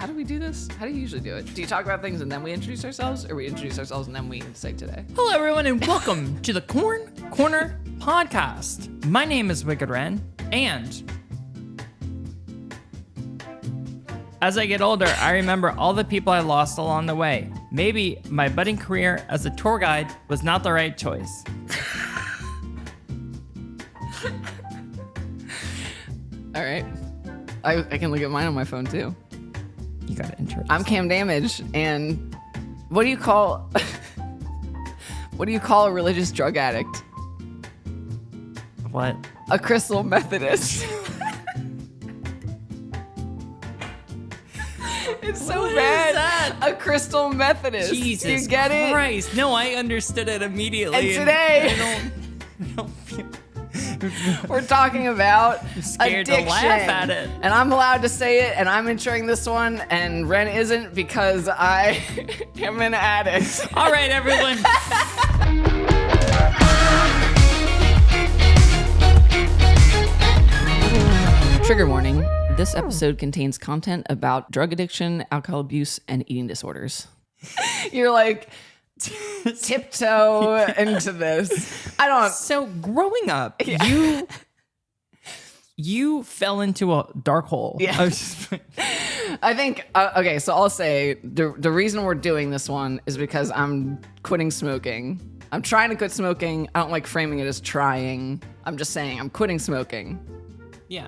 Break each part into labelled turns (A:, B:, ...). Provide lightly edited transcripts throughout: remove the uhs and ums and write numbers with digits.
A: How do we do this? How do you usually do it? Do you talk about things and then we introduce ourselves, or we introduce ourselves and then we say today?
B: Hello, everyone, and welcome to the Corn Corner Podcast. My name is Wicked Wren, and as I get older, I remember all the people I lost along the way. Maybe my budding career as a tour guide was not the right choice.
A: All right. I can look at mine on my phone too.
B: You got to introduce.
A: I'm Cam Damage, and what do you call a religious drug addict?
B: What?
A: A crystal Methodist. It's so
B: What is
A: bad.
B: that?
A: A crystal Methodist.
B: Jesus
A: you get
B: Christ.
A: it?
B: No, I understood it immediately.
A: And today,
B: I don't feel
A: we're talking about
B: scared
A: addiction.
B: to laugh at it.
A: And I'm allowed to say it, and I'm insuring this one, and Ren isn't because I am an addict.
B: All right, everyone.
A: Trigger warning. This episode contains content about drug addiction, alcohol abuse, and eating disorders. You're like, tiptoe into this. I don't.
B: So growing up,
A: Yeah.
B: you fell into a dark hole.
A: Yeah. I think, okay, so I'll say the reason we're doing this one is because I'm quitting smoking. I'm trying to quit smoking. I don't like framing it as trying. I'm just saying I'm quitting smoking.
B: Yeah.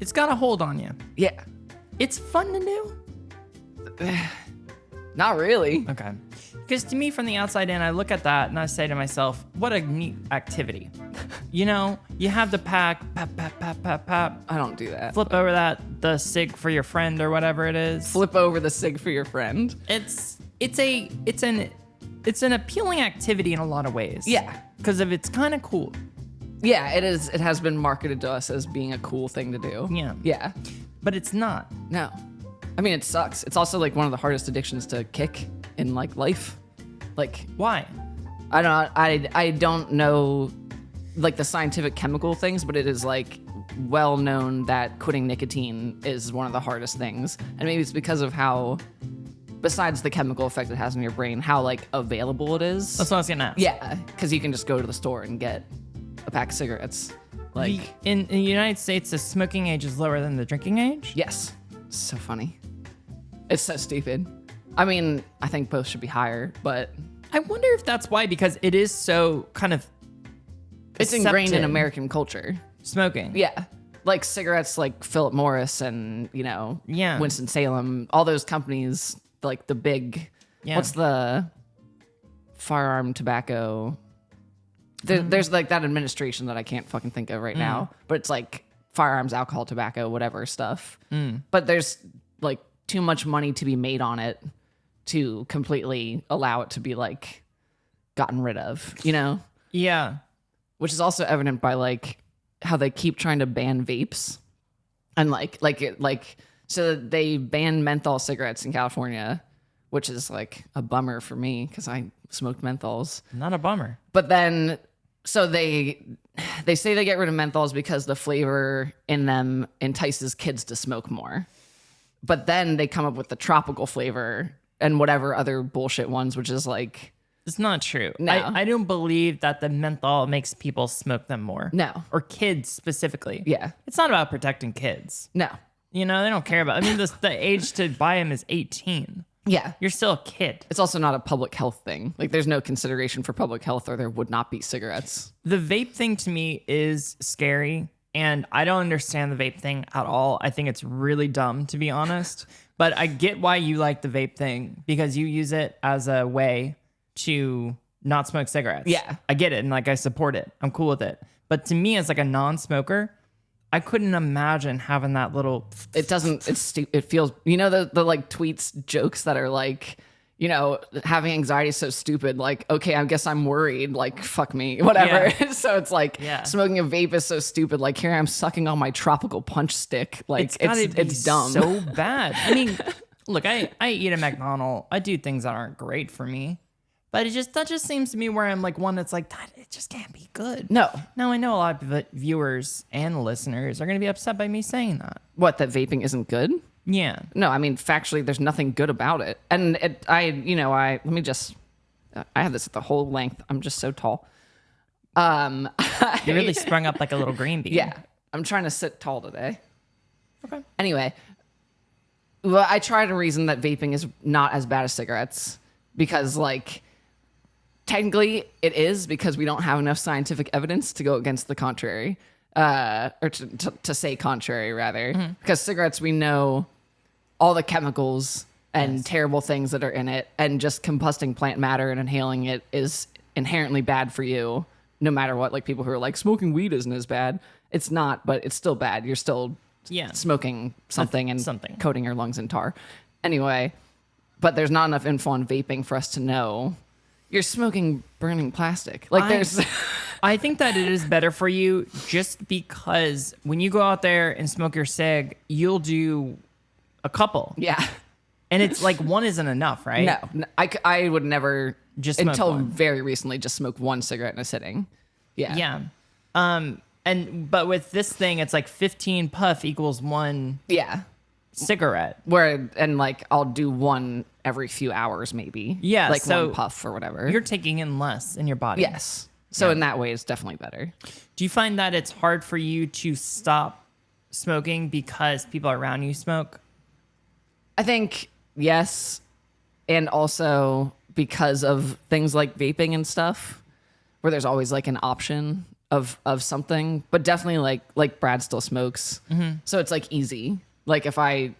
B: It's got a hold on you.
A: Yeah.
B: It's fun to do.
A: Not really.
B: Okay. Because to me, from the outside in, I look at that and I say to myself, what a neat activity. You know, you have the pack, pap, pap, pap, pap, pap.
A: I don't do that.
B: Flip over the cig for your friend or whatever it is.
A: Flip over the cig for your friend.
B: It's an appealing activity in a lot of ways.
A: Yeah.
B: Because of it's kind of cool.
A: Yeah, it is. It has been marketed to us as being a cool thing to do.
B: Yeah.
A: Yeah.
B: But it's not.
A: No. I mean, it sucks. It's also like one of the hardest addictions to kick in like life. Like,
B: Why?
A: I don't know like the scientific chemical things, but it is like well known that quitting nicotine is one of the hardest things. And maybe it's because of how, besides the chemical effect it has on your brain, how like available it is.
B: That's what I was gonna ask.
A: Yeah, because you can just go to the store and get a pack of cigarettes. Like,
B: In the United States, the smoking age is lower than the drinking age.
A: yes, it's so funny. It's so stupid. I mean, I think both should be higher, but
B: I wonder if that's why, because it is so kind of
A: it's ingrained in
B: accepted.
A: American culture.
B: Smoking.
A: Yeah. Like cigarettes like Philip Morris and,
B: Yeah.
A: Winston-Salem, all those companies, like the big,
B: Yeah.
A: what's the firearm tobacco? There's like that administration that I can't fucking think of right now, but it's like firearms, alcohol, tobacco, whatever stuff. But there's like too much money to be made on it to completely allow it to be like gotten rid of,
B: Yeah.
A: which is also evident by like how they keep trying to ban vapes and so they banned menthol cigarettes in California, which is like a bummer for me because I smoked menthols.
B: Not a bummer.
A: But then so they say they get rid of menthols because the flavor in them entices kids to smoke more. But then they come up with the tropical flavor and whatever other bullshit ones, which is like,
B: It's not true.
A: No.
B: I don't believe that the menthol makes people smoke them more.
A: No.
B: Or kids specifically.
A: Yeah.
B: It's not about protecting kids.
A: no.
B: You know, they don't care about. I mean, the age to buy them is 18.
A: Yeah.
B: You're still a kid.
A: It's also not a public health thing. Like there's no consideration for public health or there would not be cigarettes.
B: The vape thing to me is scary, and I don't understand the vape thing at all. I think it's really dumb, to be honest. But I get why you like the vape thing, because you use it as a way to not smoke cigarettes.
A: Yeah.
B: I get it, and like I support it. I'm cool with it. But to me, as like a non-smoker, I couldn't imagine having that little.
A: It doesn't, it feels, the like tweets, jokes that are like, having anxiety is so stupid. Like, okay, I guess I'm worried. Like, fuck me, whatever.
B: Yeah.
A: So it's like
B: Yeah.
A: smoking a vape is so stupid. Like here I'm sucking on my tropical punch stick. Like
B: gotta be
A: it's dumb.
B: so bad. I mean, look, I eat a McDonald's. I do things that aren't great for me. But that just seems to me where I'm like one that's like, that it just can't be good.
A: No.
B: Now, I know a lot of viewers and listeners are going to be upset by me saying that.
A: What, that vaping isn't good?
B: Yeah.
A: No, I mean, factually, there's nothing good about it. And let me just, I have this at the whole length. I'm just so tall.
B: You really sprung up like a little green bean.
A: Yeah. I'm trying to sit tall today.
B: Okay.
A: Anyway, well, I try to reason that vaping is not as bad as cigarettes because, like, technically it is because we don't have enough scientific evidence to go against the contrary, or to say contrary, rather. Because cigarettes, we know all the chemicals and terrible things that are in it, and just combusting plant matter and inhaling it is inherently bad for you, no matter what. Like, people who are like, smoking weed isn't as bad. It's not, but it's still bad. You're still smoking something and coating your lungs in tar. Anyway, but there's not enough info on vaping for us to know you're smoking burning plastic. Like, there's...
B: I think that it is better for you just because when you go out there and smoke your cig, you'll do a couple.
A: Yeah.
B: And it's like one isn't enough, right?
A: No, I would never,
B: just smoke
A: until
B: one.
A: very recently, just smoke one cigarette in a sitting. Yeah.
B: Yeah. But with this thing, it's like 15 puff equals one cigarette.
A: And like, I'll do one every few hours, maybe.
B: Yeah.
A: Like
B: so
A: one puff or whatever.
B: You're taking in less in your body.
A: Yes. So in that way, it's definitely better.
B: Do you find that it's hard for you to stop smoking because people around you smoke?
A: I think yes. And also because of things like vaping and stuff, where there's always like an option of something, but definitely like Brad still smokes. So it's like easy. Like if I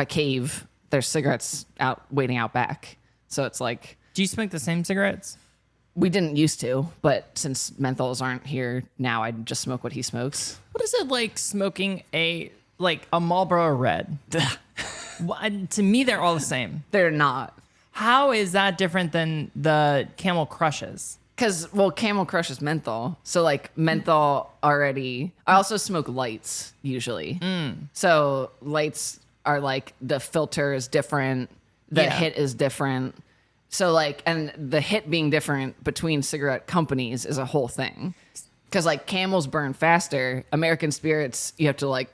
A: cave, there's cigarettes waiting out back. So it's like,
B: do you smoke the same cigarettes?
A: We didn't used to, but since menthols aren't here now, I just smoke what he smokes.
B: What is it like smoking a Marlboro Red? To me, they're all the same.
A: They're not.
B: How is that different than the Camel Crushes?
A: Because, Camel Crush is menthol. So, like, menthol already... I also smoke lights, usually. So, lights are, like, the filter is different. The hit is different. So, like, and the hit being different between cigarette companies is a whole thing. Because, like, Camels burn faster. American Spirits, you have to, like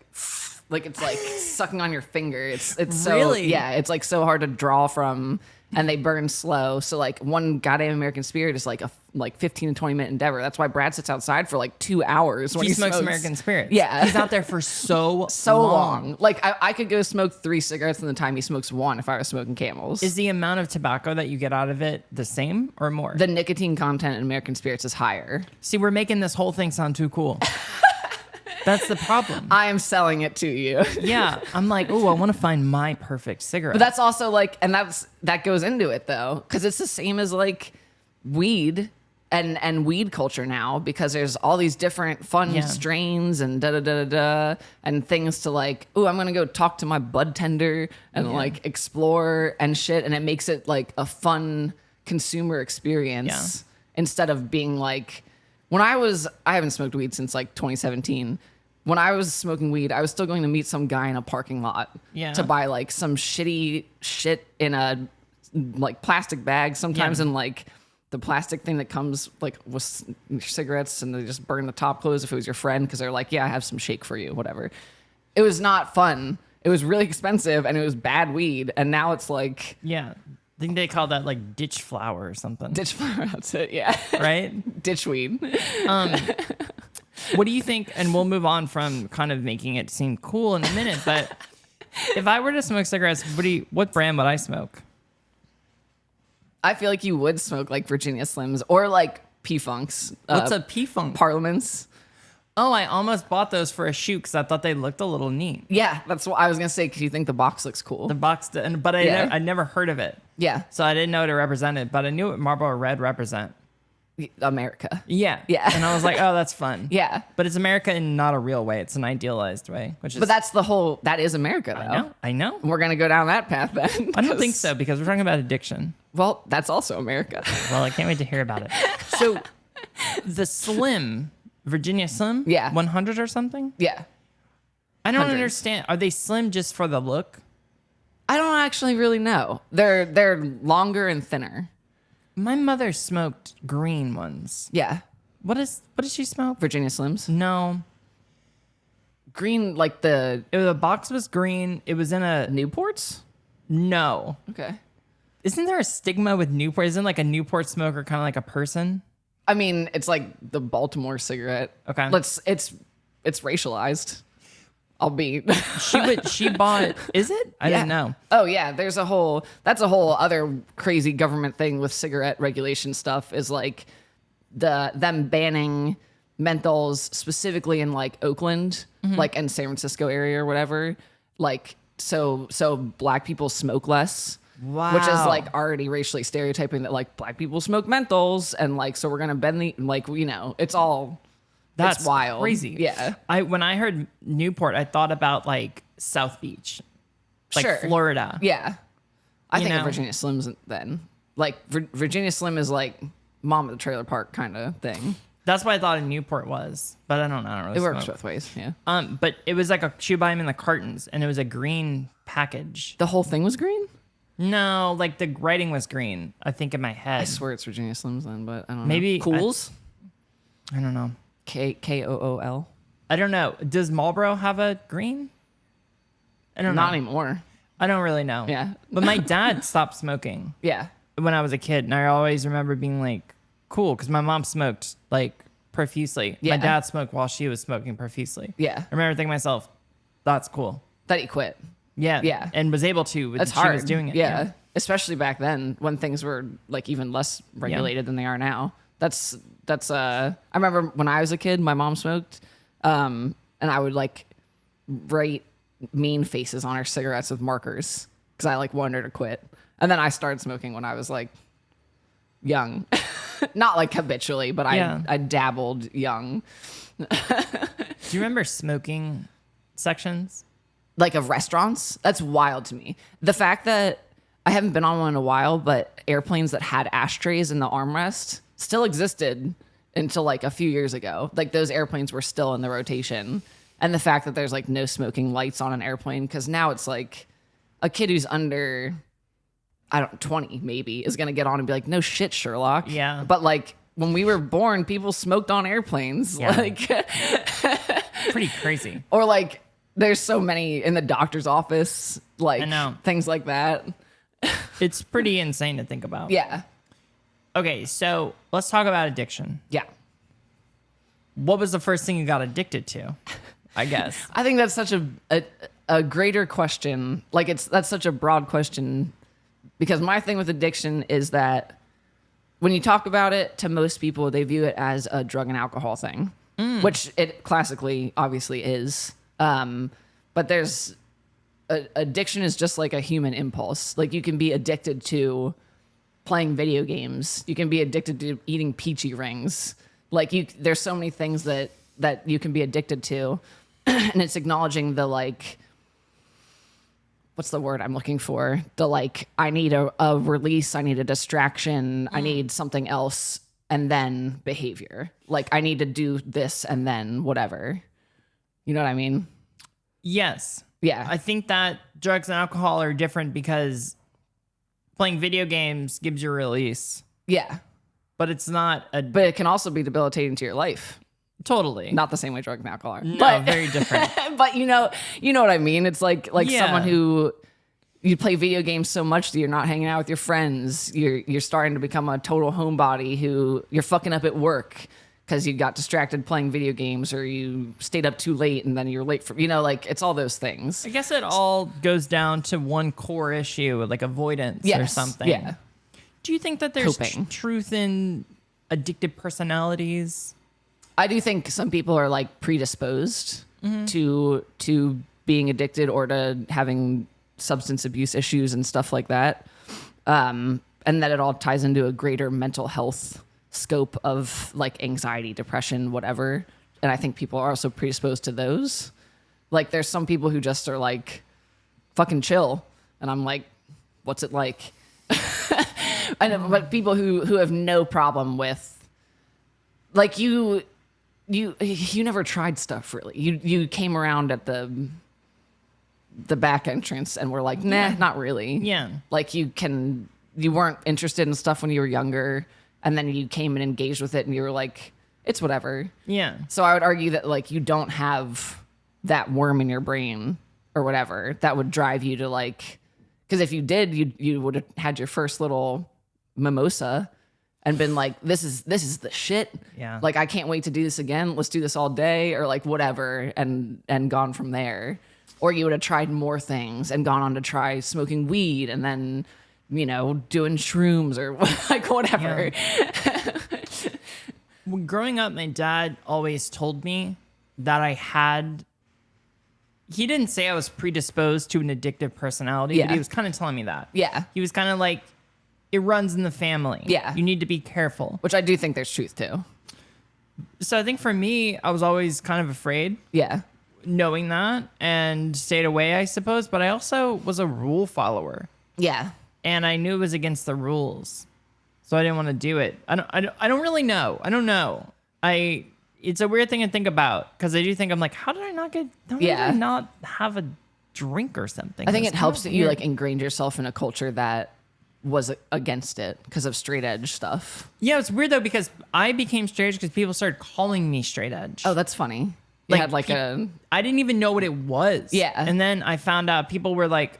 A: it's like sucking on your finger. It's so...
B: Really?
A: Yeah, it's, like, so hard to draw from... And they burn slow. So, like, one goddamn American Spirit is like a 15 to 20 minute endeavor. That's why Brad sits outside for like 2 hours when he
B: smokes American Spirit.
A: Yeah.
B: He's out there for so
A: long. Like, I could go smoke 3 cigarettes in the time he smokes 1 if I was smoking Camels.
B: Is the amount of tobacco that you get out of it the same or more?
A: The nicotine content in American Spirits is higher.
B: See, we're making this whole thing sound too cool. That's the problem.
A: I am selling it to you.
B: Yeah. I'm like, oh, I want to find my perfect cigarette.
A: But that's also like, and that goes into it though. Cause it's the same as like weed and weed culture now, because there's all these different fun strains and and things to like, oh, I'm going to go talk to my bud tender and like explore and shit. And it makes it like a fun consumer experience instead of being like, I haven't smoked weed since like 2017. When I was smoking weed, I was still going to meet some guy in a parking lot to buy like some shitty shit in a like plastic bag, sometimes in like the plastic thing that comes like with cigarettes, and they just burn the top close if it was your friend, because they're like, yeah, I have some shake for you, whatever. It was not fun. It was really expensive and it was bad weed. And now it's like...
B: Yeah. I think they call that like ditch flower or something.
A: Ditch flower, that's it, yeah.
B: Right?
A: Ditch weed.
B: What do you think? And we'll move on from kind of making it seem cool in a minute, but if I were to smoke cigarettes, what brand would I smoke?
A: I feel like you would smoke like Virginia Slims or like P-Funks.
B: What's a P-Funk?
A: Parliaments.
B: Oh, I almost bought those for a shoot because I thought they looked a little neat.
A: Yeah, that's what I was going to say, because you think the box looks cool.
B: The box, but I never heard of it.
A: Yeah.
B: So I didn't know what it represented, but I knew what Marlboro Red represent.
A: America.
B: Yeah.
A: Yeah.
B: And I was like, oh, that's fun.
A: Yeah.
B: But it's America in not a real way. It's an idealized way, which is...
A: But that is America, though.
B: I know.
A: We're going to go down that path then.
B: I don't think so, because we're talking about addiction.
A: Well, that's also America.
B: Well, I can't wait to hear about it. So the Slim... Virginia Slim?
A: Yeah.
B: 100 or something?
A: Yeah.
B: I don't
A: 100s.
B: understand. Are they slim just for the look?
A: I don't actually really know. They're longer and thinner.
B: My mother smoked green ones.
A: Yeah.
B: What did she smoke?
A: Virginia Slims.
B: No.
A: Green, like the
B: The box was green. It was in a
A: Newports?
B: no.
A: Okay.
B: Isn't there a stigma with Newport? Isn't like a Newport smoker kind of like a person?
A: I mean, it's like the Baltimore cigarette.
B: Okay.
A: It's racialized. I'll be.
B: She bought. Is it? I didn't know.
A: Oh yeah, that's a whole other crazy government thing with cigarette regulation stuff is like them banning menthols specifically in like Oakland, like in San Francisco area or whatever. Like so black people smoke less.
B: Wow.
A: Which is like already racially stereotyping that like black people smoke menthols and like so we're gonna bend the like it's all
B: That's
A: it's wild.
B: crazy.
A: Yeah.
B: When I heard Newport, I thought about like South Beach, like
A: Sure.
B: Florida.
A: Yeah. I think
B: know?
A: of Virginia Slims then. Like Virginia Slim is like mom of the trailer park kind of thing.
B: That's what I thought a Newport was, but I don't know. I don't really
A: It works
B: smoke.
A: both ways. Yeah.
B: But it was like she would buy them in the cartons, and it was a green package.
A: The whole thing was green?
B: No, like the writing was green. I think in my head.
A: I swear it's Virginia Slims then, but I don't know.
B: Maybe
A: Cools?
B: I don't know.
A: Kool.
B: I don't know. Does Marlboro have a green? I don't know.
A: Not anymore.
B: I don't really know.
A: Yeah.
B: But my dad stopped smoking
A: Yeah.
B: when I was a kid, and I always remember being like, cool, because my mom smoked like profusely.
A: Yeah.
B: My dad smoked while she was smoking profusely.
A: Yeah.
B: I remember thinking to myself, that's cool.
A: That he quit.
B: Yeah.
A: Yeah.
B: And was able to.
A: That's
B: she
A: hard.
B: was doing it.
A: Yeah. Especially back then when things were like even less regulated than they are now. That's I remember when I was a kid, my mom smoked, and I would like write mean faces on her cigarettes with markers because I like wanted her to quit. And then I started smoking when I was like young, not like habitually, but I dabbled young.
B: Do you remember smoking sections?
A: Like of restaurants? That's wild to me. The fact that I haven't been on one in a while, but airplanes that had ashtrays in the armrest still existed until like a few years ago. Like those airplanes were still in the rotation. And the fact that there's like no smoking lights on an airplane, because now it's like a kid who's under 20 maybe is gonna get on and be like, no shit, Sherlock.
B: Yeah.
A: But like when we were born, people smoked on airplanes.
B: Yeah.
A: Like
B: Pretty crazy.
A: or like there's so many in the doctor's office, like
B: I know.
A: things like that.
B: It's pretty insane to think about.
A: Yeah.
B: Okay, so let's talk about addiction.
A: Yeah.
B: What was the first thing you got addicted to? I guess.
A: I think that's such a greater question. Like that's such a broad question because my thing with addiction is that when you talk about it to most people, they view it as a drug and alcohol thing, which it classically obviously is. But there's addiction is just like a human impulse. Like you can be addicted to playing video games. You can be addicted to eating peachy rings. Like there's so many things that you can be addicted to. And it's acknowledging the like, what's the word I'm looking for? The like, I need a release. I need a distraction. I need something else. And then behavior. Like I need to do this and then whatever. You know what I mean?
B: Yes.
A: Yeah.
B: I think that drugs and alcohol are different because playing video games gives you a release,
A: Yeah.
B: but it's not a
A: But it can also be debilitating to your life.
B: totally.
A: Not the same way drugs and alcohol are.
B: No, very different.
A: But you know what I mean? It's like
B: Yeah.
A: someone who you play video games so much that you're not hanging out with your friends. You're starting to become a total homebody who you're fucking up at work because you got distracted playing video games or you stayed up too late and then you're late for like it's all those things.
B: I guess it all goes down to one core issue, like avoidance or
A: Yes,
B: something.
A: yeah.
B: Do you think that there's
A: Coping.
B: truth in addicted personalities?
A: I do think some people are like predisposed to being addicted or to having substance abuse issues and stuff like that. And that it all ties into a greater mental health scope of like anxiety, depression, whatever. And I think people are also predisposed to those. Like there's some people who just are like fucking chill. And I'm like, what's it like? But people who have no problem with like you never tried stuff really. You came around at the back entrance and were like, nah, not really.
B: Yeah.
A: Like you weren't interested in stuff when you were younger, and then you came and engaged with it and you were like, it's whatever.
B: Yeah.
A: So I would argue that like you don't have that worm in your brain or whatever that would drive you to like, because if you did, you would have had your first little mimosa and been like, this is the shit.
B: Yeah.
A: Like, I can't wait to do this again. Let's do this all day, or like whatever, and gone from there. Or you would have tried more things and gone on to try smoking weed and then, you know, doing shrooms or like whatever.
B: Yeah. When growing up, my dad always told me that he didn't say I was predisposed to an addictive personality, but he was kind of telling me that.
A: Yeah.
B: He was kind of like, it runs in the family.
A: Yeah.
B: You need to be careful.
A: Which I do think there's truth to.
B: So I think for me, I was always kind of afraid.
A: Yeah.
B: Knowing that, and stayed away, I suppose. But I also was a rule follower.
A: Yeah.
B: And I knew it was against the rules. So I didn't want to do it. I don't really know. I don't know. It's a weird thing to think about, because I do think, I'm like, how did I not have a drink or something?
A: I think it helps that you like ingrained yourself in a culture that was against it because of straight edge stuff.
B: Yeah, it's weird though, because I became straight edge because people started calling me straight edge.
A: Oh, that's funny. You had like
B: I didn't even know what it was.
A: Yeah.
B: And then I found out people were like,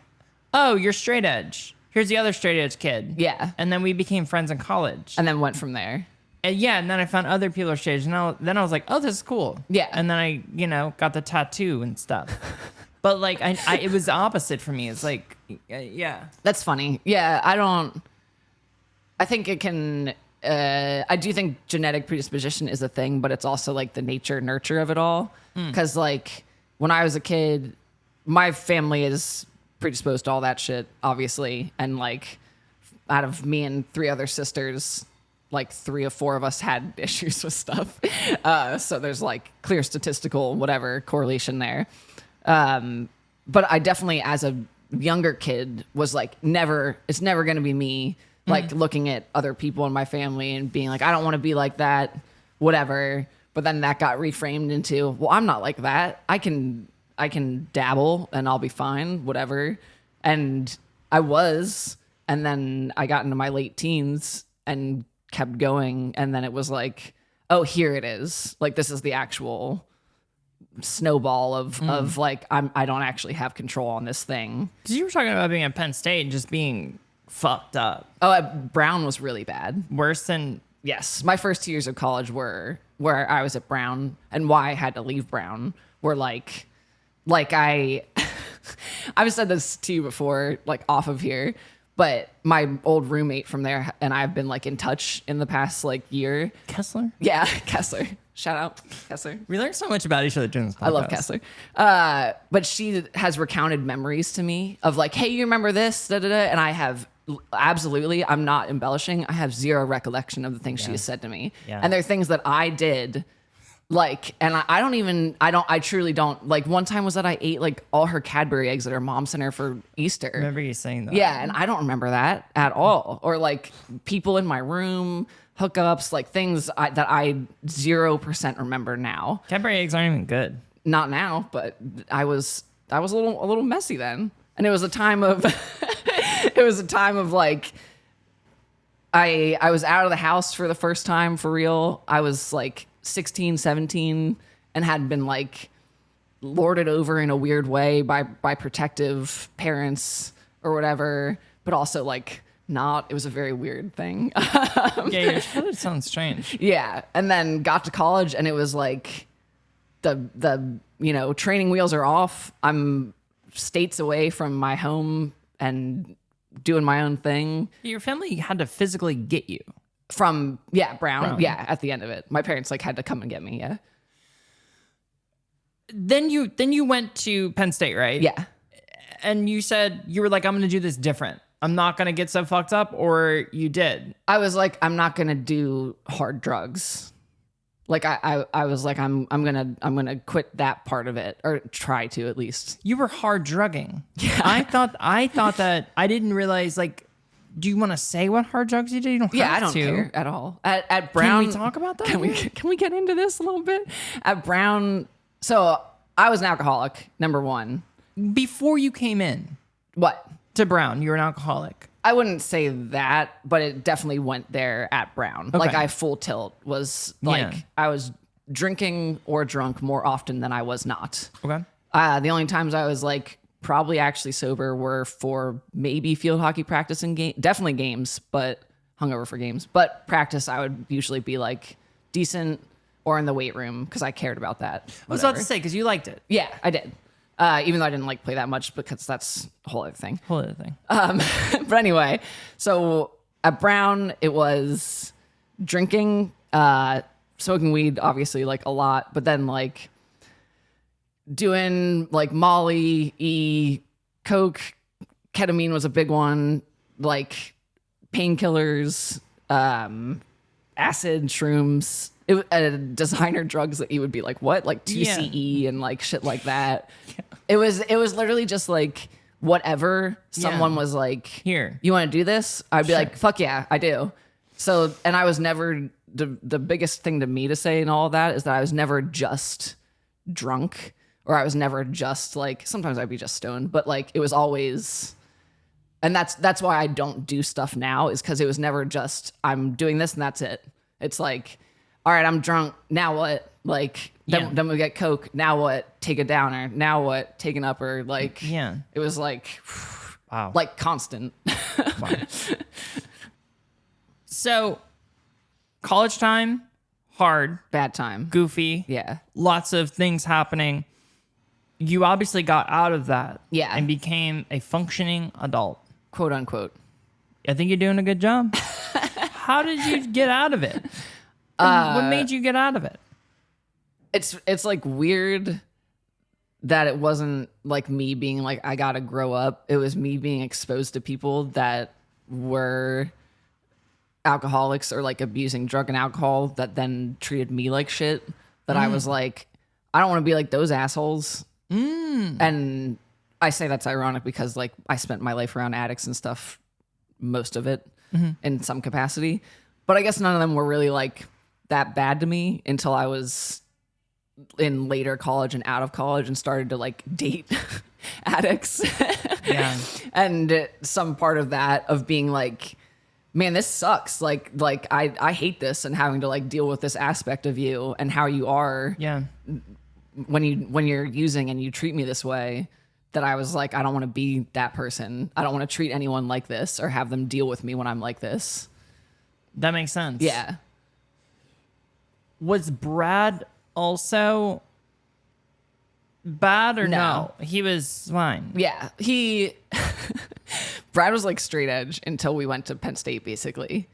B: oh, you're straight edge. Here's the other straight edge kid.
A: Yeah.
B: And then we became friends in college.
A: And then went from there.
B: And then I found other people are straight edge. And then I was like, oh, this is cool.
A: Yeah.
B: And then I, got the tattoo and stuff. But like, it was the opposite for me. It's like, yeah.
A: That's funny. Yeah, I think it can, I do think genetic predisposition is a thing, but it's also like the nature nurture of it all. Because like when I was a kid, my family is predisposed to all that shit, obviously. And like out of me and 3 other sisters, like 3 or 4 of us had issues with stuff. So there's like clear statistical, whatever correlation there. But I definitely, as a younger kid, was like, it's never going to be me. Like looking at other people in my family and being like, I don't want to be like that, whatever. But then that got reframed into, well, I'm not like that. I can dabble and I'll be fine, whatever. And I was, and then I got into my late teens and kept going. And then it was like, oh, here it is. Like, this is the actual snowball of like, I don't actually have control on this thing.
B: Because you were talking about being at Penn State and just being fucked up.
A: Oh, Brown was really bad.
B: Worse than...
A: Yes. My first 2 years of college were where I was at Brown, and why I had to leave Brown were like I've said this to you before, like off of here, but my old roommate from there and I've been like in touch in the past like year.
B: Kessler?
A: Yeah, Kessler. Shout out, Kessler.
B: We learned so much about each other during this podcast.
A: I love Kessler. But she has recounted memories to me of like, hey, you remember this? Da, da, da. And I have absolutely, I'm not embellishing, I have zero recollection of the things she has said to me.
B: Yeah.
A: And they're things that I did, like, and I truly don't. Like, one time was that I ate like all her Cadbury eggs that her mom sent her for Easter.
B: I remember you saying that.
A: Yeah, and I don't remember that at all. Or like people in my room, hookups, like things that I 0% remember now.
B: Cadbury eggs aren't even good.
A: Not now, but I was a little messy then. And it was a time of like I was out of the house for the first time for real. I was like 16, 17 and had been like lorded over in a weird way by protective parents or whatever, but also like not. It was a very weird thing.
B: Yeah, your childhood sounds strange.
A: Yeah. And then got to college and it was like the training wheels are off. I'm states away from my home and doing my own thing.
B: Your family had to physically get you.
A: From Brown. Yeah, at the end of it. My parents like had to come and get me, yeah.
B: Then you went to Penn State, right?
A: Yeah.
B: And you said you were like, I'm gonna do this different. I'm not gonna get so fucked up, or you did?
A: I was like, I'm not gonna do hard drugs. Like I was like, I'm gonna quit that part of it, or try to at least.
B: You were hard drugging. Yeah. I thought that. I didn't realize, like, do you want to say what hard drugs you did? You don't have to.
A: Yeah, I don't care at all. At Brown,
B: can we talk about that?
A: Can we get into this a little bit? At Brown, so I was an alcoholic, number one.
B: Before you came in.
A: What?
B: To Brown, you were an alcoholic.
A: I wouldn't say that, but it definitely went there at Brown.
B: Okay.
A: Like I full tilt was like, I was drinking or drunk more often than I was not.
B: Okay.
A: The only times I was like probably actually sober were for maybe field hockey practice and definitely games, but hungover for games. But practice, I would usually be like decent or in the weight room because I cared about that.
B: I was about to say, because you liked it.
A: Yeah, I did. Even though I didn't like play that much because that's a whole other thing.
B: Whole other thing.
A: But anyway, so at Brown, it was drinking, smoking weed, obviously, like a lot, but then like doing like Molly, Coke, ketamine was a big one, like painkillers, acid, shrooms, designer drugs that you would be like, what? Like 2CE and like shit like that. Yeah. It was literally just like whatever someone was like,
B: here,
A: you want to do this? I'd be like, fuck yeah, I do. So, and I was never, the biggest thing to me to say and all of that is that I was never just drunk, or I was never just like, sometimes I'd be just stoned, but like it was always, and that's why I don't do stuff now, is because it was never just, I'm doing this and that's it. It's like, all right, I'm drunk, now what? Like, then we get Coke, now what? Take a downer, now what? Take an upper, like, it was like,
B: wow,
A: like constant.
B: Wow. So, college time, hard,
A: Bad time.
B: goofy,
A: Yeah.
B: lots of things happening. You obviously got out of that,
A: Yeah.
B: and became a functioning adult.
A: Quote unquote.
B: I think you're doing a good job. How did you get out of it? What made you get out of it?
A: It's like weird that it wasn't like me being like, I gotta grow up. It was me being exposed to people that were alcoholics or like abusing drug and alcohol that then treated me like shit, that I was like, I don't want to be like those assholes. And I say that's ironic because like I spent my life around addicts and stuff, most of it in some capacity, but I guess none of them were really like that bad to me until I was in later college and out of college and started to like date addicts.
B: Yeah.
A: And some part of that of being like, man, this sucks. Like I hate this, and having to like deal with this aspect of you and how you are when you're using and you treat me this way, that I was like, I don't want to be that person. I don't want to treat anyone like this or have them deal with me when I'm like this.
B: That makes sense.
A: Yeah.
B: Was Brad also bad or no? He was fine.
A: Yeah. Brad was like straight edge until we went to Penn State, basically.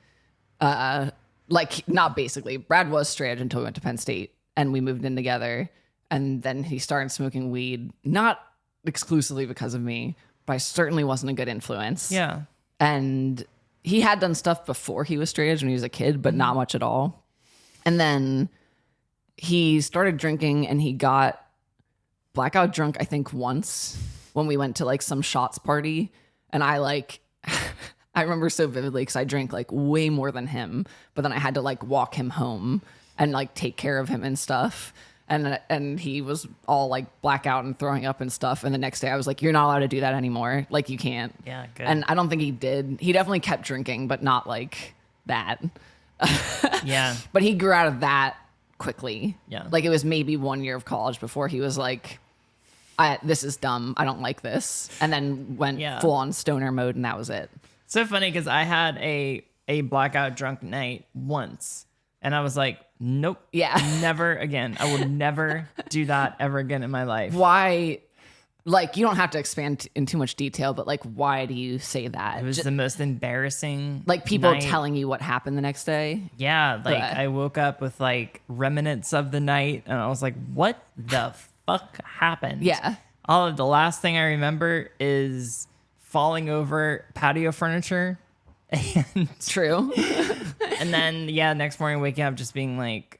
A: Like, not basically. Brad was straight edge until we went to Penn State and we moved in together. And then he started smoking weed, not exclusively because of me, but I certainly wasn't a good influence.
B: Yeah.
A: And he had done stuff before he was straight edge when he was a kid, but not much at all. And then he started drinking and he got blackout drunk, I think once when we went to like some shots party. And I like, I remember so vividly because I drank like way more than him, but then I had to like walk him home and like take care of him and stuff. And he was all like blackout and throwing up and stuff. And the next day I was like, you're not allowed to do that anymore. Like you can't.
B: Yeah, good.
A: And I don't think he did. He definitely kept drinking, but not like that.
B: Yeah.
A: But he grew out of that quickly.
B: Yeah.
A: Like it was maybe 1 year of college before he was like, this is dumb. I don't like this. And then went full on stoner mode, and that was it.
B: So funny because I had a blackout drunk night once, and I was like, nope.
A: Yeah.
B: Never again. I will never do that ever again in my life.
A: Why? Like, you don't have to expand in too much detail, but like, why do you say that?
B: It was the most embarrassing.
A: Like people
B: night.
A: telling you what happened the next day.
B: Yeah. Like I woke up with like remnants of the night, and I was like, what the fuck happened?
A: Yeah.
B: All of the last thing I remember is falling over patio furniture. And
A: True.
B: and then next morning waking up just being like,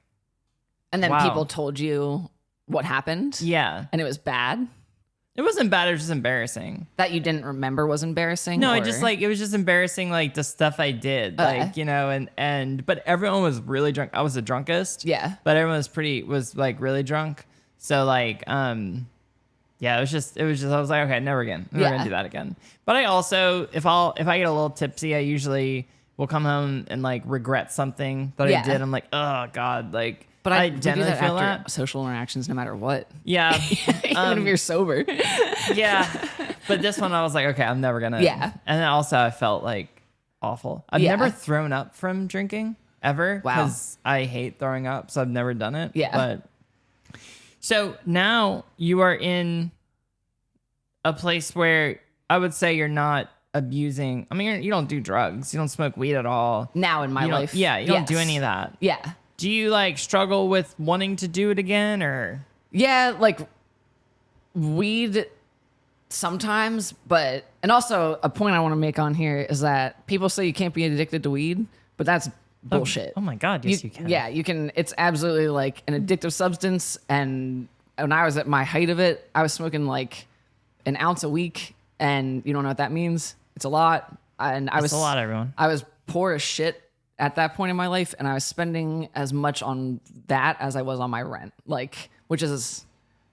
A: and then
B: wow.
A: people told you what happened.
B: Yeah.
A: And it was bad.
B: It wasn't bad, it was just embarrassing.
A: That you didn't remember was embarrassing?
B: No,
A: or?
B: it was just embarrassing, like the stuff I did. Like, you know, and everyone was really drunk. I was the drunkest.
A: Yeah.
B: But everyone was like really drunk. So like, yeah, it was just, I was like, okay, never again. I'm never gonna do that again. But I also, if I get a little tipsy, I usually will come home and like regret something that I did. I'm like, oh God, like
A: But
B: I
A: we do
B: definitely
A: that
B: feel
A: after
B: that.
A: social interactions, no matter what.
B: Yeah.
A: Even if you're sober.
B: Yeah. But this one I was like, okay, I'm never gonna.
A: Yeah.
B: And then also I felt like awful. I've
A: Yeah.
B: never thrown up from drinking ever.
A: Wow.
B: Because I hate throwing up, so I've never done it.
A: Yeah.
B: But so now you are in a place where I would say you're not abusing. I mean, you don't do drugs. You don't smoke weed at all.
A: Now in my
B: You don't-
A: life.
B: Yeah, you don't do
A: Yes.
B: any of that.
A: Yeah.
B: Do you like struggle with wanting to do it again or?
A: Yeah, like weed sometimes, but and also a point I want to make on here is that people say you can't be addicted to weed, but that's bullshit.
B: Oh my God, yes, you can.
A: Yeah, you can. It's absolutely like an addictive substance. And when I was at my height of it, I was smoking like an ounce a week, and you don't know what that means. It's a lot. And I was
B: a lot, everyone.
A: I was poor as shit at that point in my life, and I was spending as much on that as I was on my rent, like, which is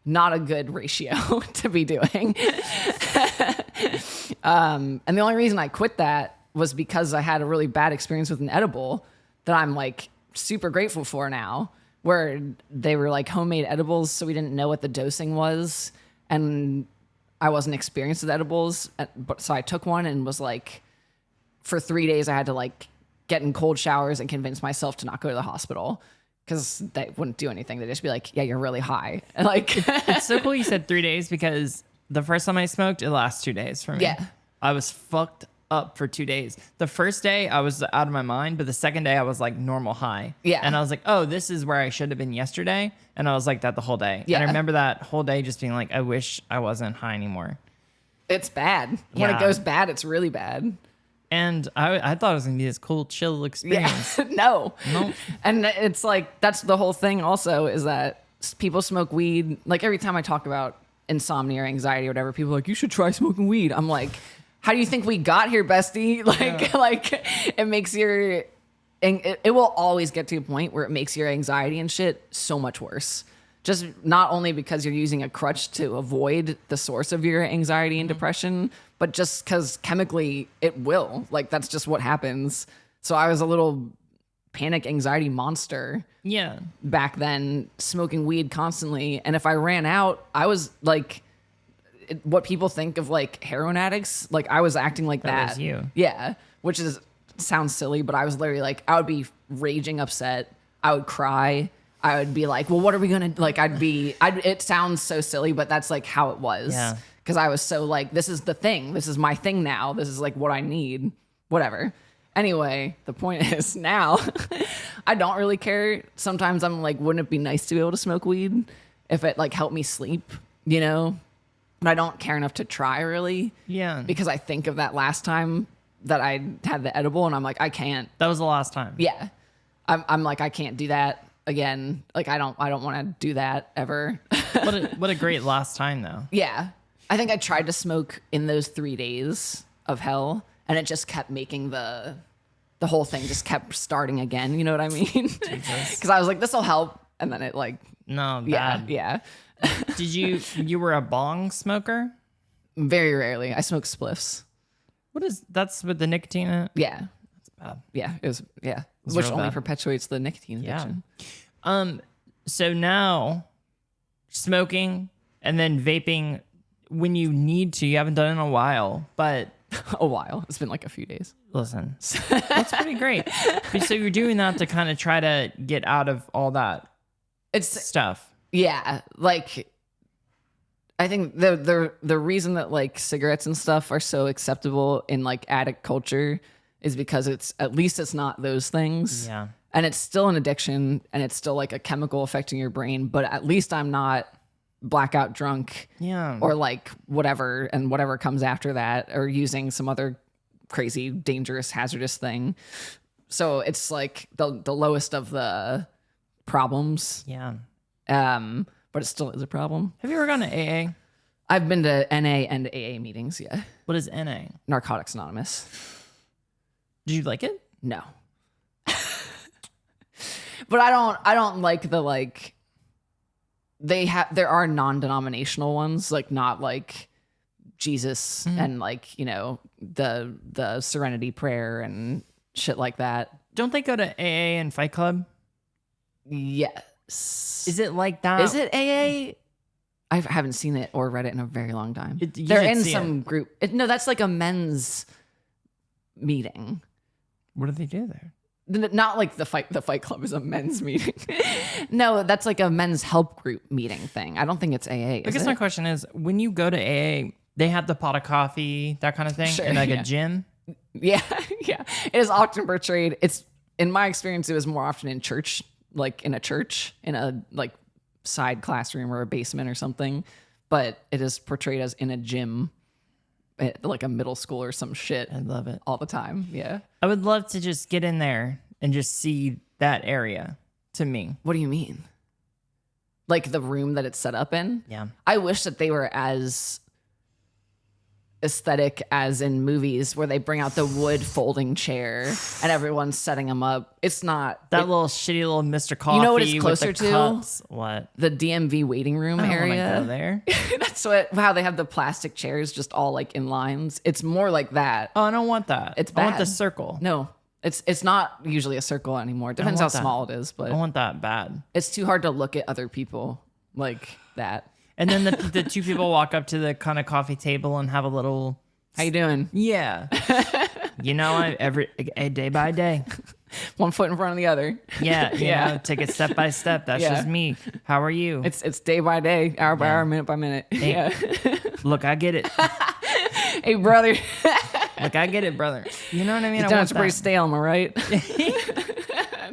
A: not a good ratio to be doing. And the only reason I quit that was because I had a really bad experience with an edible that I'm like super grateful for now, where they were like homemade edibles, so we didn't know what the dosing was, and I wasn't experienced with edibles, but so I took one and was like, for 3 days I had to like get in cold showers and convince myself to not go to the hospital because they wouldn't do anything. They'd just be like, yeah, you're really high. And like,
B: It's so cool you said 3 days because the first time I smoked, it lasts 2 days for me.
A: Yeah.
B: I was fucked up for 2 days. The first day I was out of my mind, but the second day I was like normal high.
A: Yeah.
B: And I was like, oh, this is where I should have been yesterday. And I was like that the whole day.
A: Yeah.
B: And I remember that whole day just being like, I wish I wasn't high anymore.
A: it's bad. When
B: Yeah.
A: it goes bad, it's really bad.
B: And I thought it was gonna be this cool, chill experience.
A: Yeah. No.
B: Nope.
A: And it's like, that's the whole thing also, is that people smoke weed. Like every time I talk about insomnia or anxiety or whatever, people are like, you should try smoking weed. I'm like, how do you think we got here, bestie? Like, like it makes your, and it will always get to a point where it makes your anxiety and shit so much worse. Just not only because you're using a crutch to avoid the source of your anxiety and depression, but just because chemically it will. Like, that's just what happens. So I was a little panic anxiety monster
B: Yeah.
A: back then, smoking weed constantly. And if I ran out, I was like, what people think of like heroin addicts, like I was acting like that.
B: was you.
A: Yeah, which is sounds silly, but I was literally like, I would be raging upset. I would cry. I would be like, well, what are we gonna like? It sounds so silly, but that's like how it was.
B: Yeah.
A: Because I was so like, this is the thing. This is my thing now. This is like what I need. Whatever. Anyway, the point is now I don't really care. Sometimes I'm like, wouldn't it be nice to be able to smoke weed if it like helped me sleep, you know? But I don't care enough to try really.
B: Yeah.
A: Because I think of that last time that I had the edible and I'm like, I can't.
B: That was the last time.
A: Yeah. I'm like, I can't do that again. Like, I don't want to do that ever.
B: What a great last time though.
A: Yeah. I think I tried to smoke in those 3 days of hell and it just kept making the whole thing just kept starting again. You know what I mean? Because I was like, this will help. And then it like,
B: No,
A: yeah,
B: bad.
A: yeah.
B: Did you were a bong smoker?
A: Very rarely. I smoke spliffs.
B: That's with the nicotine in it?
A: Yeah.
B: Bad.
A: Yeah. It was, yeah.
B: was
A: Which
B: real
A: only
B: bad.
A: perpetuates the nicotine
B: Yeah.
A: addiction.
B: So now smoking and then vaping when you need to. You haven't done it in a while, but
A: A while. It's been like a few days.
B: listen, that's pretty great. So you're doing that to kind of try to get out of all that
A: It's,
B: stuff.
A: yeah. Like, I think the reason that like cigarettes and stuff are so acceptable in like addict culture is because it's, at least it's not those things.
B: Yeah.
A: And it's still an addiction and it's still like a chemical affecting your brain, but at least I'm not blackout drunk
B: Yeah.
A: or like whatever, and whatever comes after that, or using some other crazy, dangerous, hazardous thing. So it's like the lowest of the problems.
B: Yeah.
A: But it still is a problem.
B: Have you ever gone to AA?
A: I've been to NA and AA meetings, yeah.
B: What is NA?
A: Narcotics Anonymous.
B: Did you like it?
A: No. But I don't like the like, there are non-denominational ones, like not like Jesus and like, you know, the Serenity Prayer and shit like that.
B: Don't they go to AA and Fight Club?
A: Yeah.
B: Is it like that?
A: Is it AA? I haven't seen it or read it in a very long time.
B: You
A: They're
B: should
A: in
B: see
A: some group. No, that's like a men's meeting.
B: What do they do there?
A: Not like the Fight Club is a men's meeting. No, that's like a men's help group meeting thing. I don't think it's AA.
B: I guess my question is, when you go to AA, they have the pot of coffee, that kind of thing,
A: Sure,
B: and like
A: yeah.
B: a gym.
A: Yeah, yeah. It is often portrayed. It's in my experience, it was more often in church, like in a church, in a like side classroom or a basement or something. But it is portrayed as in a gym, at like a middle school or some shit.
B: I love it.
A: All the time. Yeah.
B: I would love to just get in there and just see that area. To me,
A: What do you mean? Like the room that it's set up in?
B: yeah.
A: I wish that they were as aesthetic as in movies where they bring out the wood folding chair and everyone's setting them up. It's not
B: That little shitty little Mr. Coffee.
A: You know what it's
B: with
A: closer
B: the
A: to?
B: cups. What?
A: the DMV waiting room
B: I don't want to go
A: area.
B: there.
A: That's how they have the plastic chairs just all like in lines. It's more like that.
B: Oh, I don't want that.
A: It's
B: I want the
A: bad.
B: circle.
A: No, it's not usually a circle anymore. It depends how
B: want that.
A: small it is,
B: I
A: but
B: want that bad.
A: it's too hard to look at other people like that.
B: And then the two people walk up to the kind of coffee table and have a little,
A: How you doing?
B: yeah. You know, every day by day.
A: One foot in front of the other.
B: Yeah, you
A: Yeah.
B: know, take it step by step. That's
A: Yeah.
B: just me. How are you?
A: It's day by day, hour by hour, minute by minute. Yeah.
B: Look, I get it.
A: Hey, brother.
B: Look, I get it, brother. You know what I mean? I want
A: Donuts are pretty
B: that.
A: stale, am I right?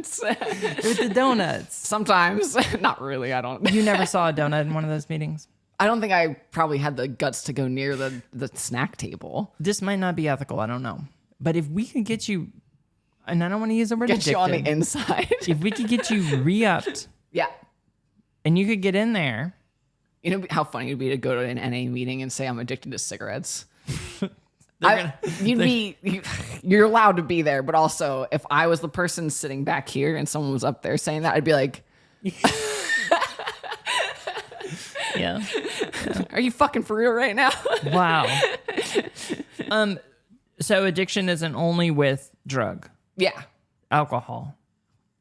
A: It's,
B: With the donuts.
A: sometimes. Not really. I don't.
B: You never saw a donut in one of those meetings?
A: I don't think I probably had the guts to go near the snack table.
B: This might not be ethical. I don't know. But if we could get you, and I don't want to use the word
A: Get you on the
B: addicted.
A: inside.
B: If we could get you re-upped
A: Yeah.
B: and you could get in there,
A: You know how funny it would be to go to an NA meeting and say I'm addicted to cigarettes.
B: they're
A: You're allowed to be there, but also if I was the person sitting back here and someone was up there saying that, I'd be like,
B: yeah.
A: "Are you fucking for real right now?"
B: Wow. So addiction isn't only with drug,
A: Yeah,
B: alcohol.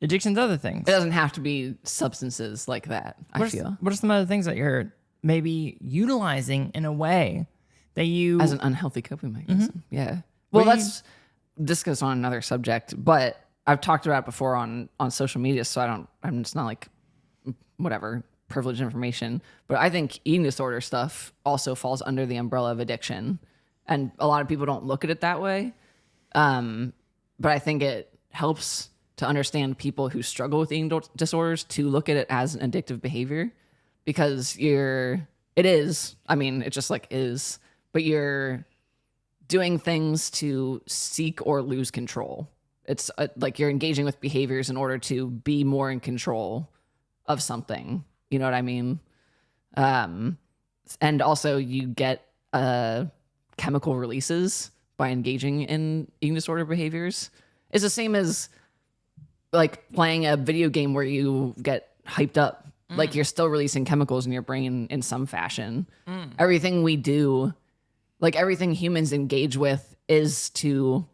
B: Addiction's other things.
A: it doesn't have to be substances like that. I feel
B: What are some other things that you're maybe utilizing in a way that you
A: as an unhealthy coping mechanism. Yeah. Well,
B: What do
A: this goes on another subject, but I've talked about it before on social media, so I'm just not like whatever privileged information. But I think eating disorder stuff also falls under the umbrella of addiction, and a lot of people don't look at it that way. But I think it helps to understand people who struggle with eating disorders to look at it as an addictive behavior, because it just like is, but you're doing things to seek or lose control. It's like you're engaging with behaviors in order to be more in control of something. You know what I mean? And also you get chemical releases by engaging in eating disorder behaviors. It's the same as like playing a video game where you get hyped up. Like you're still releasing chemicals in your brain in some fashion. Everything we do, like everything humans engage with, is to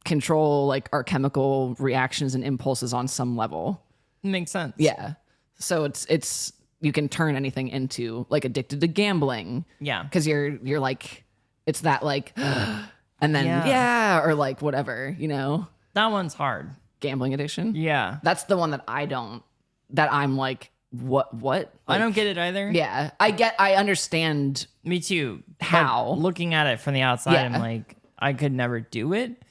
A: control like our chemical reactions and impulses on some level.
B: makes sense.
A: Yeah. So it's you can turn anything into like addicted to gambling.
B: Yeah.
A: Because you're like, it's that like and then
B: Yeah.
A: or like whatever, you know,
B: That one's hard.
A: gambling addiction.
B: Yeah.
A: That's the one that I'm like, what?
B: I don't get it either.
A: Yeah. I understand.
B: Me too.
A: How?
B: But looking at it from the outside,
A: Yeah.
B: I'm like, I could never do it.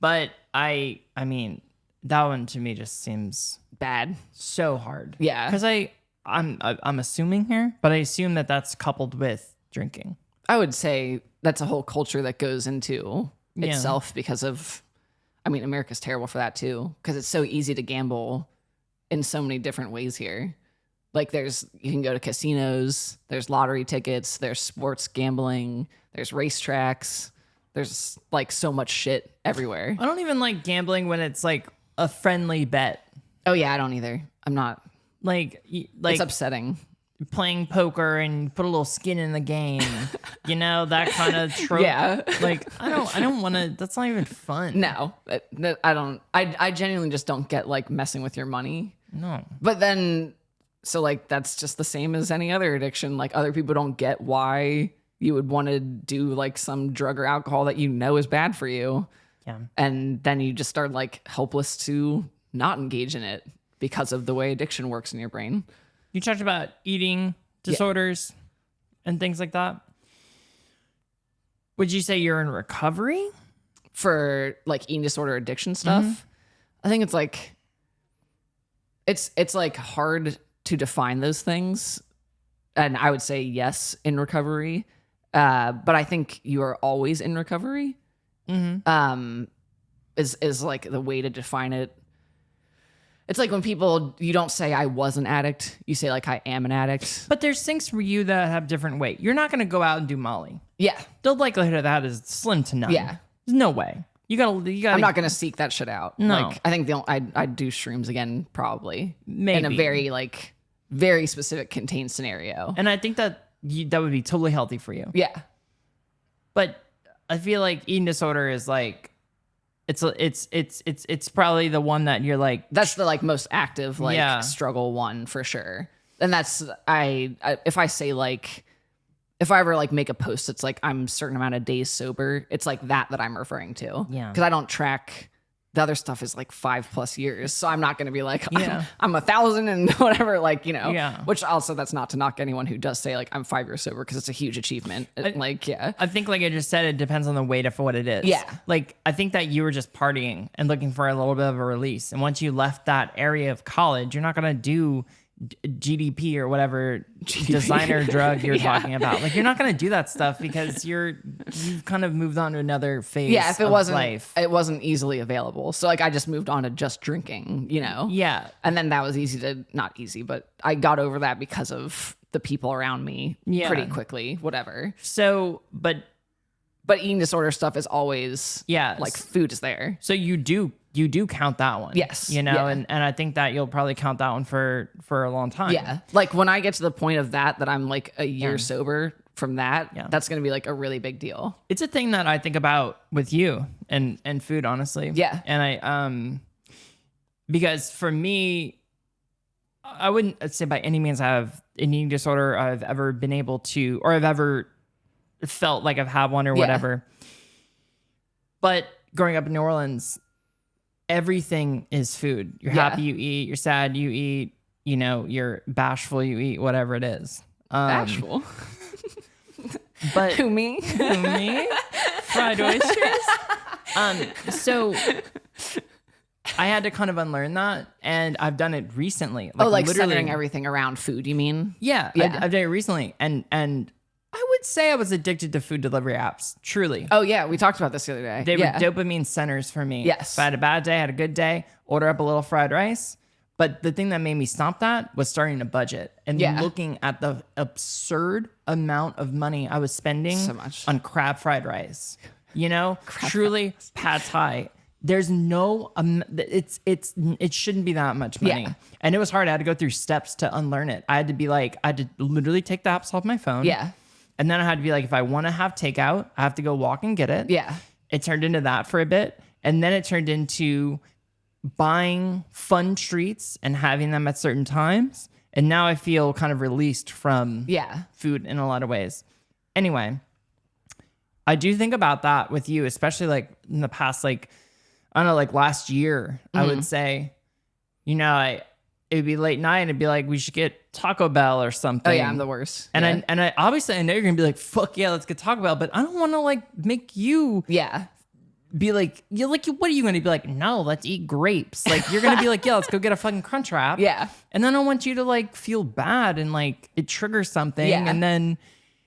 B: But I mean, that one to me just seems
A: Bad.
B: so hard.
A: Yeah.
B: Because I'm assuming here, but I assume that that's coupled with drinking.
A: I would say that's a whole culture that goes into
B: Yeah.
A: itself because of, I mean, America's terrible for that too, because it's so easy to gamble in so many different ways here. Like you can go to casinos, there's lottery tickets, there's sports gambling, there's racetracks, there's like so much shit everywhere.
B: I don't even like gambling when it's like a friendly bet.
A: Oh yeah, I don't either. I'm not.
B: Like
A: It's upsetting.
B: playing poker and put a little skin in the game, you know, that kind of trope.
A: Yeah.
B: Like I don't want to. That's not even fun.
A: No, I don't. I genuinely just don't get like messing with your money.
B: No.
A: But then, so like, that's just the same as any other addiction. Like, other people don't get why you would want to do like some drug or alcohol that you know is bad for you.
B: Yeah.
A: And then you just start like helpless to not engage in it because of the way addiction works in your brain.
B: You talked about eating disorders and things like that. Would you say you're in recovery?
A: For like eating disorder addiction stuff? I think it's like, it's like hard to define those things. And I would say yes, in recovery. But I think you are always in recovery. Is like the way to define it. It's like when people, you don't say I was an addict, you say like I am an addict.
B: But there's things for you that have different weight. You're not going to go out and do Molly.
A: Yeah.
B: The likelihood of that is slim to none.
A: Yeah.
B: There's no way. You gotta.
A: I'm not gonna seek that shit out.
B: No.
A: Like, I think I'd do shrooms again, probably.
B: Maybe.
A: In a very like very specific contained scenario.
B: And I think that that would be totally healthy for you.
A: Yeah.
B: But I feel like eating disorder is like, it's probably the one that you're like.
A: That's the like most active like struggle one for sure. And that's if I say like, if I ever like make a post, it's like I'm a certain amount of days sober. It's like that I'm referring to.
B: Yeah.
A: Because I don't track. The other stuff is like 5+ years. So I'm not going to be like,
B: Yeah.
A: I'm 1,000 and whatever, like, you know.
B: Yeah.
A: Which also, that's not to knock anyone who does say like I'm 5 years sober, because it's a huge achievement. Like, yeah.
B: I think like I just said, it depends on the weight of what it is.
A: Yeah.
B: Like I think that you were just partying and looking for a little bit of a release. And once you left that area of college, you're not going to do GDP or whatever designer drug you're talking about. Like you're not going to do that stuff because you've kind of moved on to another phase.
A: Yeah, if it
B: of
A: wasn't
B: life.
A: it wasn't easily available. So like I just moved on to just drinking, you know.
B: Yeah.
A: And then that was not easy, but I got over that because of the people around me pretty quickly, whatever.
B: So, but
A: eating disorder stuff is always like food is there.
B: So you do count that one.
A: Yes.
B: You know,
A: Yeah.
B: and I think that you'll probably count that one for a long time.
A: Yeah. Like when I get to the point of that I'm like a year sober from that, that's going to be like a really big deal.
B: It's a thing that I think about with you and food, honestly.
A: Yeah.
B: And I, because for me, I wouldn't say by any means I have an eating disorder I've ever been able to, or I've ever felt like I've had one or whatever. But growing up in New Orleans, everything is food. You're happy, you eat. You're sad, you eat. You know, you're bashful, you eat. Whatever it is.
A: Bashful.
B: But
A: Who, me?
B: me? Fried oysters. So I had to kind of unlearn that, and I've done it recently.
A: Like
B: literally,
A: centering everything around food, you mean?
B: Yeah. I've done it recently, and I would say I was addicted to food delivery apps. Truly.
A: Oh yeah, we talked about this the other day.
B: They were dopamine centers for me.
A: Yes.
B: If I had a bad day, I had a good day, order up a little fried rice. But the thing that made me stop that was starting to budget and looking at the absurd amount of money I was spending on crab fried rice. You know, truly pad thai. There's no, it shouldn't be that much money.
A: Yeah.
B: And it was hard. I had to go through steps to unlearn it. I had to literally take the apps off my phone.
A: Yeah.
B: And then I had to be like, if I want to have takeout, I have to go walk and get it.
A: Yeah.
B: It turned into that for a bit. And then it turned into buying fun treats and having them at certain times. And now I feel kind of released from food in a lot of ways. Anyway, I do think about that with you, especially like in the past, like, I don't know, like last year, I would say, you know, it'd be late night and it'd be like, we should get Taco Bell or something.
A: Oh yeah, I'm the worst.
B: And I obviously I know you're gonna be like, fuck yeah, let's get Taco Bell, but I don't want to like make you be like, what are you gonna be like? No, let's eat grapes. Like you're gonna be like, yeah, let's go get a fucking Crunch Wrap.
A: Yeah.
B: And then I want you to like feel bad and like it triggers something.
A: Yeah.
B: And then,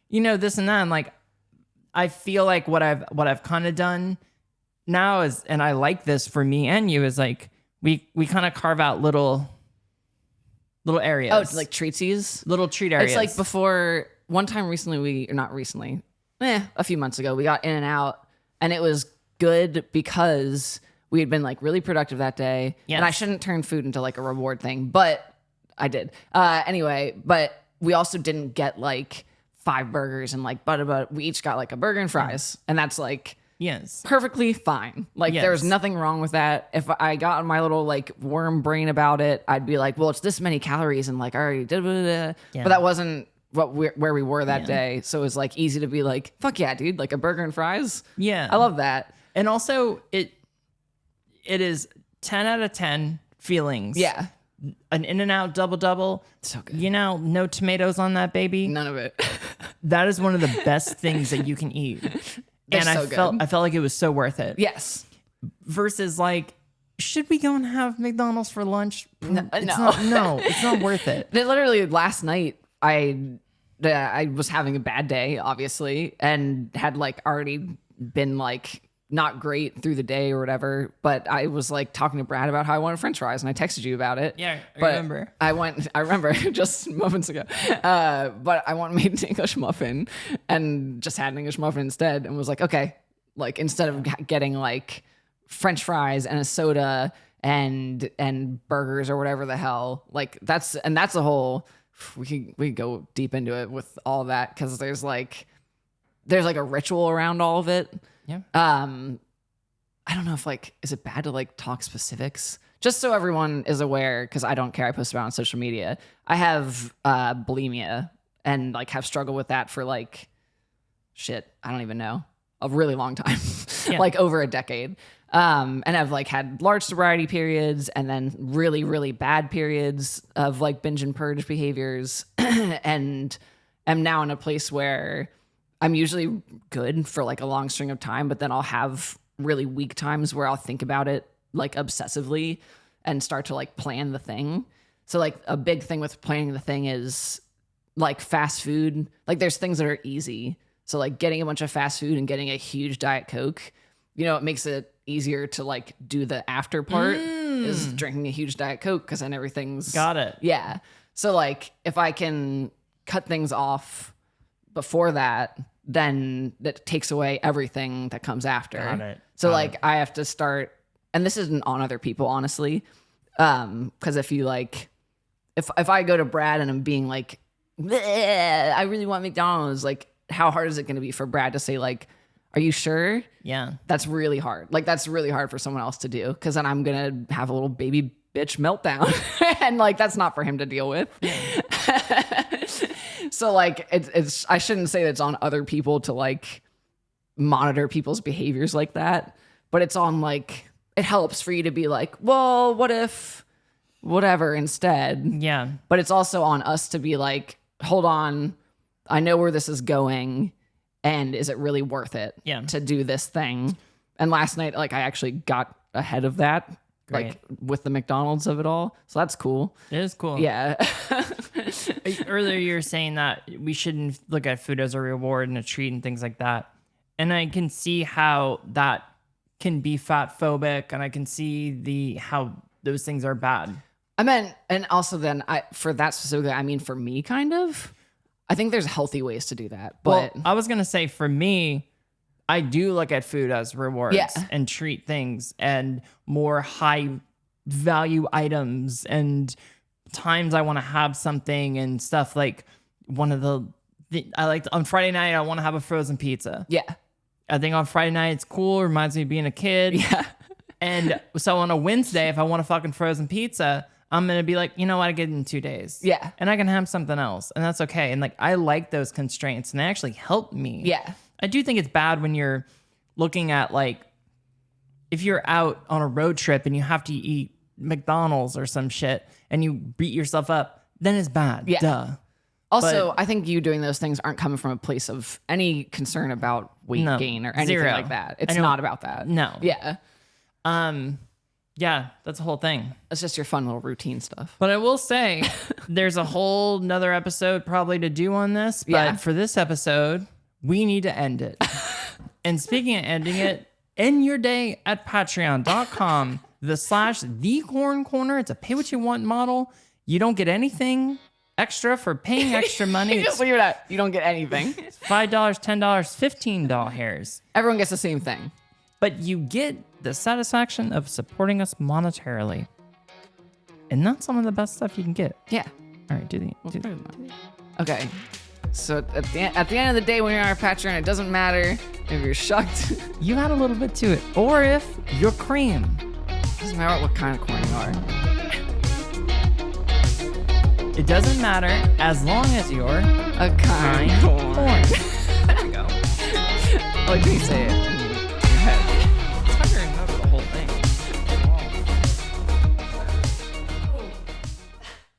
B: you know, this and that. And like I feel like what I've kind of done now is, and I like this for me and you, is like we kind of carve out little areas.
A: Oh, it's like treatsies?
B: Little treat areas.
A: It's like before, one time recently, a few months ago, we got In-N-Out and it was good because we had been like really productive that day.
B: Yes.
A: And I shouldn't turn food into like a reward thing, but I did. Anyway, but we also didn't get like 5 burgers and like, but we each got like a burger and fries. And that's like,
B: Yes.
A: perfectly fine. Like
B: Yes.
A: there's nothing wrong with that. If I got on my little like worm brain about it, I'd be like, well, it's this many calories and like, all right, da, da, da, da.
B: Yeah.
A: But that wasn't where we were that
B: Yeah.
A: day. So it was like easy to be like, fuck yeah, dude, like a burger and fries.
B: Yeah.
A: I love that.
B: And also it is 10 out of 10 feelings.
A: Yeah.
B: An In-N-Out double.
A: So good.
B: You know, no tomatoes on that baby.
A: None of it.
B: That is one of the best things that you can eat.
A: They're
B: And
A: so good.
B: I felt like it was so worth it.
A: Yes.
B: Versus like, should we go and have McDonald's for lunch?
A: No.
B: It's not worth it.
A: Literally last night, I was having a bad day, obviously, and had like already been like not great through the day or whatever. But I was like talking to Brad about how I wanted French fries, and I texted you about it.
B: Yeah, I
A: But
B: remember.
A: I remember just moments ago. But I made an English muffin and just had an English muffin instead, and was like, okay, like instead of getting like French fries and a soda and burgers or whatever the hell, like that's a whole. We could go deep into it with all that because there's like a ritual around all of it.
B: Yeah.
A: I don't know if like, is it bad to like talk specifics? Just so everyone is aware, because I don't care. I post about it on social media. I have bulimia and like have struggled with that for like shit. I don't even know, a really long time,
B: Yeah.
A: like over a decade. And I've like had large sobriety periods and then really, really bad periods of like binge and purge behaviors, and am now in a place where I'm usually good for like a long string of time, but then I'll have really weak times where I'll think about it like obsessively and start to like plan the thing. So like a big thing with planning the thing is like fast food. Like there's things that are easy. So like getting a bunch of fast food and getting a huge Diet Coke, you know, it makes it easier to like do the after part is drinking a huge Diet Coke, because then everything's
B: Got it.
A: yeah. So like if I can cut things off before that, then that takes away everything that comes after.
B: Got it.
A: So
B: Got
A: like I have to start, and this isn't on other people, honestly. Because if you like, if I go to Brad and I'm being like, "Bleh, I really want McDonald's, like how hard is it going to be for Brad to say like, are you sure?
B: Yeah.
A: That's really hard. Like that's really hard for someone else to do, because then I'm gonna have a little baby bitch meltdown, and like that's not for him to deal with. So like it's I shouldn't say that it's on other people to like monitor people's behaviors like that, but it's on like, it helps for you to be like, well, what if whatever instead.
B: Yeah.
A: But it's also on us to be like, hold on, I know where this is going, and is it really worth it
B: Yeah.
A: to do this thing? And last night, like I actually got ahead of that,
B: Great.
A: like with the McDonald's of it all. So that's cool.
B: It is cool.
A: Yeah.
B: Earlier you were saying that we shouldn't look at food as a reward and a treat and things like that. And I can see how that can be fat phobic, and I can see how those things are bad.
A: I meant, and also then for that specifically, I mean, for me kind of, I think there's healthy ways to do that. But
B: Well, I was going to say for me, I do look at food as rewards
A: Yeah.
B: and treat things and more high value items and times I want to have something and stuff. Like one of I like on Friday night, I want to have a frozen pizza.
A: yeah.
B: I think on Friday night it's cool. It reminds me of being a kid.
A: Yeah.
B: And so on a Wednesday, if I want a fucking frozen pizza, I'm going to be like, you know what? I get it in 2 days.
A: Yeah.
B: And I can have something else. And that's okay. And like, I like those constraints, and they actually help me.
A: Yeah.
B: I do think it's bad when you're looking at like, if you're out on a road trip and you have to eat McDonald's or some shit and you beat yourself up, then it's bad.
A: Yeah.
B: Duh.
A: Also, I think you doing those things aren't coming from a place of any concern about weight
B: No.
A: gain or anything
B: Zero.
A: like that. It's
B: I know-
A: not about that.
B: No.
A: Yeah.
B: Yeah, that's the whole thing.
A: It's just your fun little routine stuff.
B: But I will say, there's a whole nother episode probably to do on this. But
A: Yeah.
B: for this episode, we need to end it. And speaking of ending it, end your day at patreon.com/thecorncorner. It's a pay what you want model. You don't get anything extra for paying extra money.
A: Just
B: It's
A: leave it at, you don't get anything.
B: $5, $10, $15.
A: Everyone gets the same thing.
B: But you get the satisfaction of supporting us monetarily. And that's some of the best stuff you can get.
A: Yeah.
B: All right, do the
A: Okay. So at the end of the day, when you're on our Patreon, it doesn't matter if you're shucked.
B: You add a little bit to it. Or if you're cream.
A: Doesn't matter what kind of corn you are.
B: It doesn't matter as long as you're
A: A kind
B: corn.
A: corn. There you go. I like when you say it.